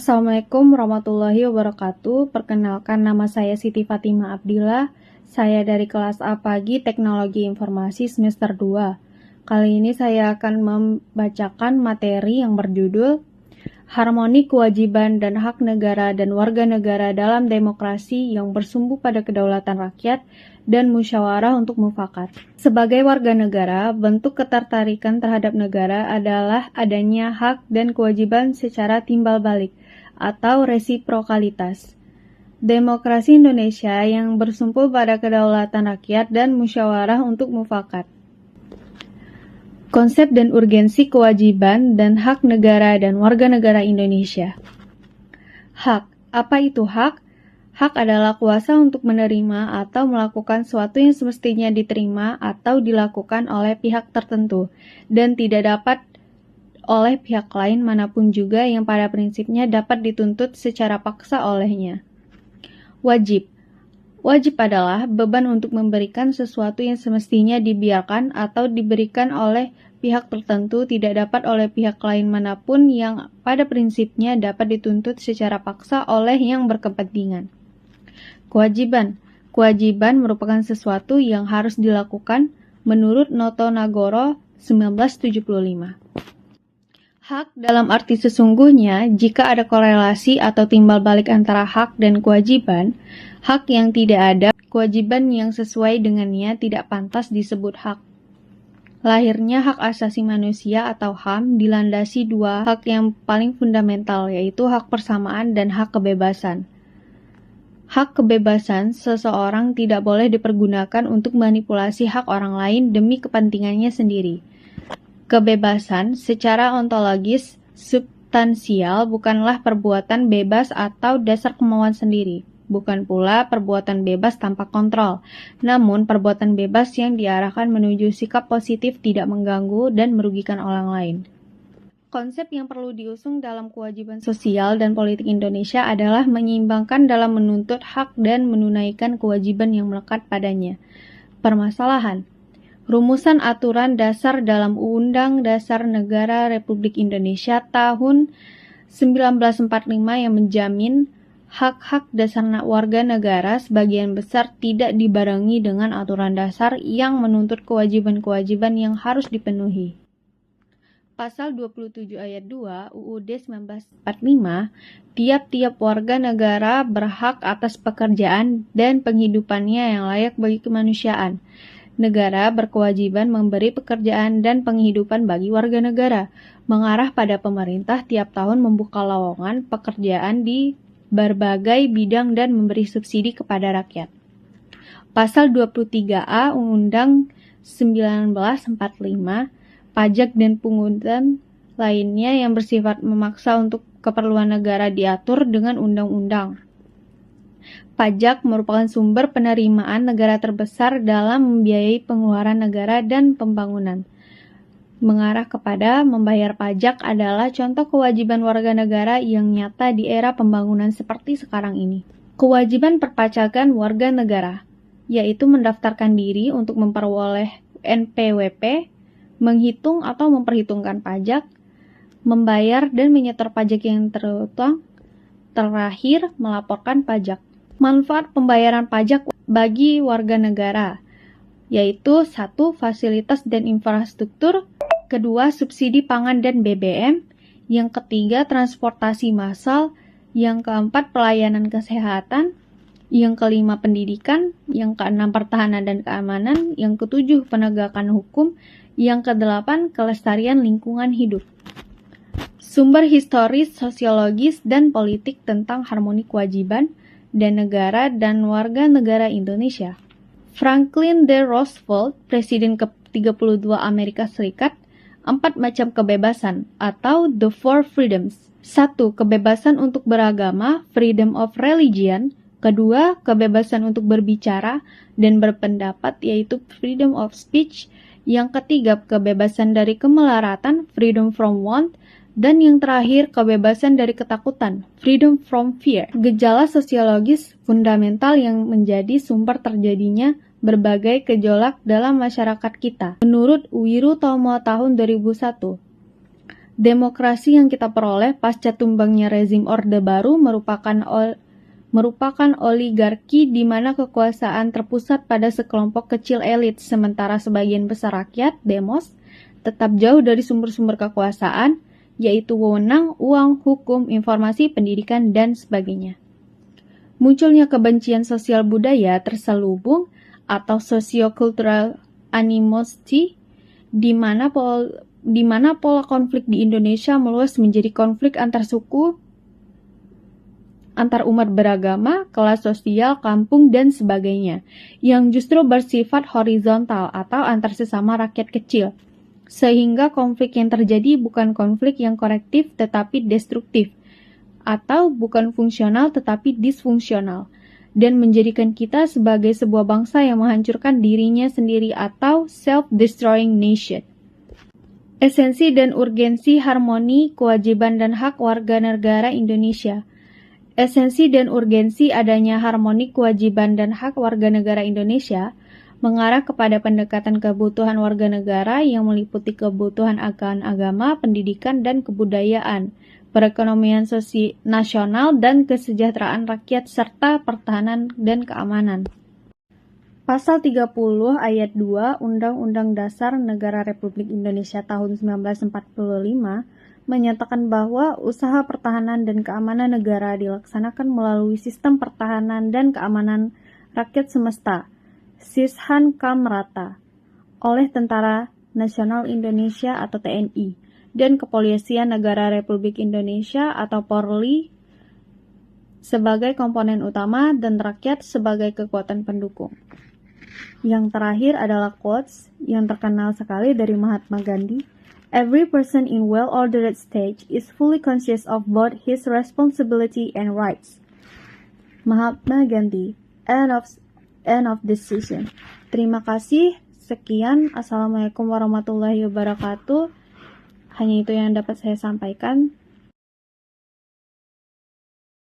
Assalamualaikum warahmatullahi wabarakatuh. Perkenalkan, nama saya Siti Fatimah Abdillah. Saya dari kelas A Pagi Teknologi Informasi semester 2. Kali ini saya akan membacakan materi yang berjudul Harmoni Kewajiban dan Hak Negara dan Warga Negara dalam Demokrasi yang bersumber pada kedaulatan rakyat dan musyawarah untuk mufakat. Sebagai warga negara, bentuk ketertarikan terhadap negara adalah adanya hak dan kewajiban secara timbal balik atau resiprokalitas. Demokrasi Indonesia yang bersumber pada kedaulatan rakyat dan musyawarah untuk mufakat. Konsep dan urgensi kewajiban dan hak negara dan warga negara Indonesia. Hak. Apa itu hak? Hak adalah kuasa untuk menerima atau melakukan sesuatu yang semestinya diterima atau dilakukan oleh pihak tertentu dan tidak dapat oleh pihak lain manapun juga yang pada prinsipnya dapat dituntut secara paksa olehnya. Wajib. Wajib adalah beban untuk memberikan sesuatu yang semestinya dibiarkan atau diberikan oleh pihak tertentu tidak dapat oleh pihak lain manapun yang pada prinsipnya dapat dituntut secara paksa oleh yang berkepentingan. Kewajiban. Kewajiban merupakan sesuatu yang harus dilakukan menurut Noto Nagoro 1975. Hak dalam arti sesungguhnya, jika ada korelasi atau timbal balik antara hak dan kewajiban, hak yang tidak ada, kewajiban yang sesuai dengannya tidak pantas disebut hak. Lahirnya hak asasi manusia atau HAM dilandasi dua hak yang paling fundamental, yaitu hak persamaan dan hak kebebasan. Hak kebebasan, seseorang tidak boleh dipergunakan untuk manipulasi hak orang lain demi kepentingannya sendiri. Kebebasan secara ontologis substansial bukanlah perbuatan bebas atau dasar kemauan sendiri, bukan pula perbuatan bebas tanpa kontrol, namun perbuatan bebas yang diarahkan menuju sikap positif tidak mengganggu dan merugikan orang lain. Konsep yang perlu diusung dalam kewajiban sosial dan politik Indonesia adalah menyeimbangkan dalam menuntut hak dan menunaikan kewajiban yang melekat padanya. Permasalahan. Rumusan aturan dasar dalam Undang Dasar Negara Republik Indonesia tahun 1945 yang menjamin hak-hak dasar warga negara sebagian besar tidak dibarengi dengan aturan dasar yang menuntut kewajiban-kewajiban yang harus dipenuhi. Pasal 27 ayat 2 UUD 1945, tiap-tiap warga negara berhak atas pekerjaan dan penghidupannya yang layak bagi kemanusiaan. Negara berkewajiban memberi pekerjaan dan penghidupan bagi warga negara, mengarah pada pemerintah tiap tahun membuka lowongan pekerjaan di berbagai bidang dan memberi subsidi kepada rakyat. Pasal 23A Undang 1945, pajak dan pungutan lainnya yang bersifat memaksa untuk keperluan negara diatur dengan undang-undang. Pajak merupakan sumber penerimaan negara terbesar dalam membiayai pengeluaran negara dan pembangunan. Mengarah kepada membayar pajak adalah contoh kewajiban warga negara yang nyata di era pembangunan seperti sekarang ini. Kewajiban perpajakan warga negara, yaitu mendaftarkan diri untuk memperoleh NPWP, menghitung atau memperhitungkan pajak, membayar dan menyetor pajak yang terutang, terakhir melaporkan pajak. Manfaat pembayaran pajak bagi warga negara, yaitu 1. Fasilitas dan infrastruktur, 2. Subsidi pangan dan BBM, yang ketiga transportasi massal, yang keempat pelayanan kesehatan, yang kelima pendidikan, yang keenam pertahanan dan keamanan, yang ketujuh penegakan hukum, yang kedelapan kelestarian lingkungan hidup. Sumber historis, sosiologis, dan politik tentang harmoni kewajiban dan negara dan warga negara Indonesia. Franklin D. Roosevelt, Presiden ke-32 Amerika Serikat, 4 macam kebebasan atau The Four Freedoms. 1. Kebebasan untuk beragama, freedom of religion. 2. Kebebasan untuk berbicara dan berpendapat, yaitu freedom of speech. Yang ketiga, kebebasan dari kemelaratan, freedom from want. Dan yang terakhir, kebebasan dari ketakutan, freedom from fear. Gejala sosiologis fundamental yang menjadi sumber terjadinya berbagai gejolak dalam masyarakat kita. Menurut Wiru Tomo tahun 2001, Demokrasi yang kita peroleh pasca tumbangnya rezim Orde Baru merupakan oligarki di mana kekuasaan terpusat pada sekelompok kecil elit, sementara sebagian besar rakyat, demos, tetap jauh dari sumber-sumber kekuasaan, yaitu wewenang, uang, hukum, informasi, pendidikan, dan sebagainya. Munculnya kebencian sosial budaya terselubung atau socio-cultural animosity, di mana pola konflik di Indonesia meluas menjadi konflik antar suku, antar umat beragama, kelas sosial, kampung, dan sebagainya, yang justru bersifat horizontal atau antar sesama rakyat kecil. Sehingga konflik yang terjadi bukan konflik yang korektif tetapi destruktif, atau bukan fungsional tetapi disfungsional, dan menjadikan kita sebagai sebuah bangsa yang menghancurkan dirinya sendiri atau self-destroying nation. Esensi dan urgensi harmoni, kewajiban dan hak warga negara Indonesia. Esensi dan urgensi adanya harmoni, kewajiban dan hak warga negara Indonesia mengarah kepada pendekatan kebutuhan warga negara yang meliputi kebutuhan akan agama, pendidikan, dan kebudayaan, perekonomian nasional, dan kesejahteraan rakyat, serta pertahanan dan keamanan. Pasal 30 ayat 2 Undang-Undang Dasar Negara Republik Indonesia tahun 1945 menyatakan bahwa usaha pertahanan dan keamanan negara dilaksanakan melalui sistem pertahanan dan keamanan rakyat semesta, Sishan Kamrata, oleh Tentara Nasional Indonesia atau TNI, dan Kepolisian Negara Republik Indonesia atau Polri sebagai komponen utama dan rakyat sebagai kekuatan pendukung. Yang terakhir adalah quotes yang terkenal sekali dari Mahatma Gandhi. Every person in well-ordered state is fully conscious of both his responsibility and rights. Mahatma Gandhi. End of decision. Terima kasih. Sekian. Assalamualaikum warahmatullahi wabarakatuh. Hanya itu yang dapat saya sampaikan.